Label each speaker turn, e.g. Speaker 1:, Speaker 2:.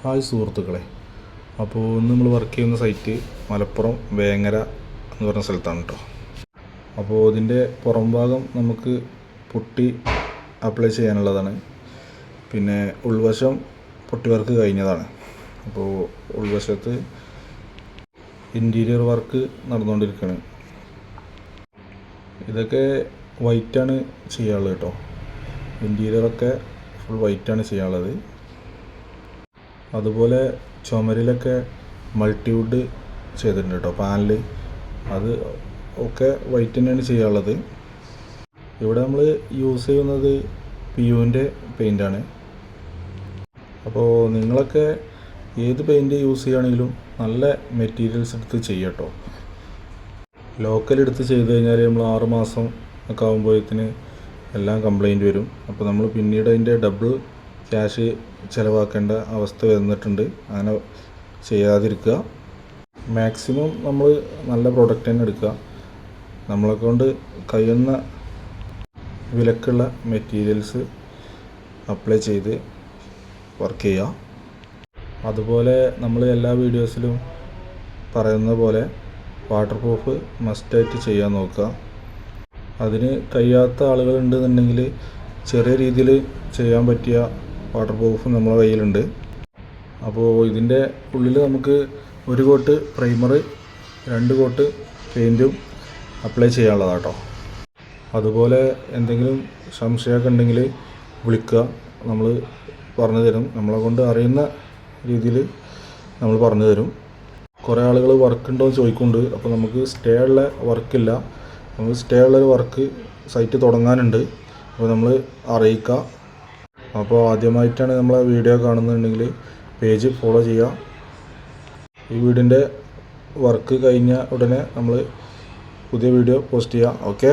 Speaker 1: Hi സുഹൃത്തുക്കളെ, അപ്പോൾ ഇന്ന് നമ്മൾ വർക്ക് ചെയ്യുന്ന സൈറ്റ് മലപ്പുറം വേങ്ങര എന്ന് പറഞ്ഞ സ്ഥലത്താണ് കേട്ടോ. അപ്പോൾ ഇതിൻ്റെ പുറം ഭാഗം നമുക്ക് പുട്ടി അപ്ലൈ ചെയ്യാനുള്ളതാണ്. പിന്നെ ഉൾവശം പുട്ടി വർക്ക് കഴിഞ്ഞതാണ്. അപ്പോൾ ഉൾവശത്ത് ഇൻറ്റീരിയർ വർക്ക് നടന്നുകൊണ്ടിരിക്കുകയാണ്. ഇതൊക്കെ വൈറ്റാണ് ചെയ്യാനുള്ളത് കേട്ടോ. ഇൻറ്റീരിയറൊക്കെ ഫുൾ വൈറ്റാണ് ചെയ്യാനുള്ളത്. അതുപോലെ ചുമരിലൊക്കെ മൾട്ടിവുഡ് ചെയ്തിട്ടുണ്ട് കേട്ടോ. പാനൽ അത് ഒക്കെ വൈറ്റ് തന്നെയാണ് ചെയ്യാനുള്ളത്. ഇവിടെ നമ്മൾ യൂസ് ചെയ്യുന്നത് PU-ൻ്റെ പെയിൻ്റാണ്. അപ്പോൾ നിങ്ങളൊക്കെ ഏത് പെയിൻറ്റ് യൂസ് ചെയ്യുകയാണെങ്കിലും നല്ല മെറ്റീരിയൽസ് എടുത്ത് ചെയ്യുക കേട്ടോ. ലോക്കൽ എടുത്ത് ചെയ്ത് കഴിഞ്ഞാൽ നമ്മൾ 6 മാസം ഒക്കെ ആകുമ്പോഴത്തേന് എല്ലാം കംപ്ലൈൻറ്റ് വരും. അപ്പോൾ നമ്മൾ പിന്നീട് അതിൻ്റെ ഡബിൾ ക്യാഷ് ചിലവാക്കേണ്ട അവസ്ഥ വന്നിട്ടുണ്ട്. അങ്ങനെ ചെയ്യാതിരിക്കുക. മാക്സിമം നമ്മൾ നല്ല പ്രോഡക്റ്റ് തന്നെ എടുക്കുക. നമ്മളെക്കൊണ്ട് കഴിയുന്ന വിലക്കുള്ള മെറ്റീരിയൽസ് അപ്ലൈ ചെയ്ത് വർക്ക് ചെയ്യുക. അതുപോലെ നമ്മൾ എല്ലാ വീഡിയോസിലും പറയുന്ന പോലെ വാട്ടർ പ്രൂഫ് മസ്റ്റായിട്ട് ചെയ്യാൻ നോക്കുക. അതിന് കഴിയാത്ത ആളുകളുണ്ടെന്നുണ്ടെങ്കിൽ ചെറിയ രീതിയിൽ ചെയ്യാൻ പറ്റിയ വാട്ടർ പ്രൂഫ് നമ്മുടെ കയ്യിലുണ്ട്. അപ്പോൾ ഇതിൻ്റെ ഉള്ളിൽ നമുക്ക് 1 കോട്ട് പ്രൈമർ, 2 കോട്ട് പെയിൻറ്റും അപ്ലൈ ചെയ്യാനുള്ളതാണ് കേട്ടോ. അതുപോലെ എന്തെങ്കിലും സംശയമൊക്കെ ഉണ്ടെങ്കിൽ വിളിക്കുക, നമ്മൾ പറഞ്ഞു തരും. നമ്മളെ കൊണ്ട് അറിയുന്ന രീതിയിൽ നമ്മൾ പറഞ്ഞു തരും. കുറേ ആളുകൾ വർക്ക് ഉണ്ടോ എന്ന് ചോദിക്കുന്നുണ്ട്. അപ്പോൾ നമുക്ക് സ്റ്റേ ഉള്ള വർക്കില്ല. നമുക്ക് സ്റ്റേ ഉള്ളൊരു വർക്ക് സൈറ്റ് തുടങ്ങാനുണ്ട്. അപ്പോൾ നമ്മൾ അറിയിക്കുക. അപ്പോൾ ആദ്യമായിട്ടാണ് നമ്മളെ വീഡിയോ കാണുന്നുണ്ടെങ്കിൽ പേജ് ഫോളോ ചെയ്യുക. ഈ വീടിൻ്റെ വർക്ക് കഴിഞ്ഞ ഉടനെ നമ്മൾ പുതിയ വീഡിയോ പോസ്റ്റ് ചെയ്യുക. ഓക്കെ.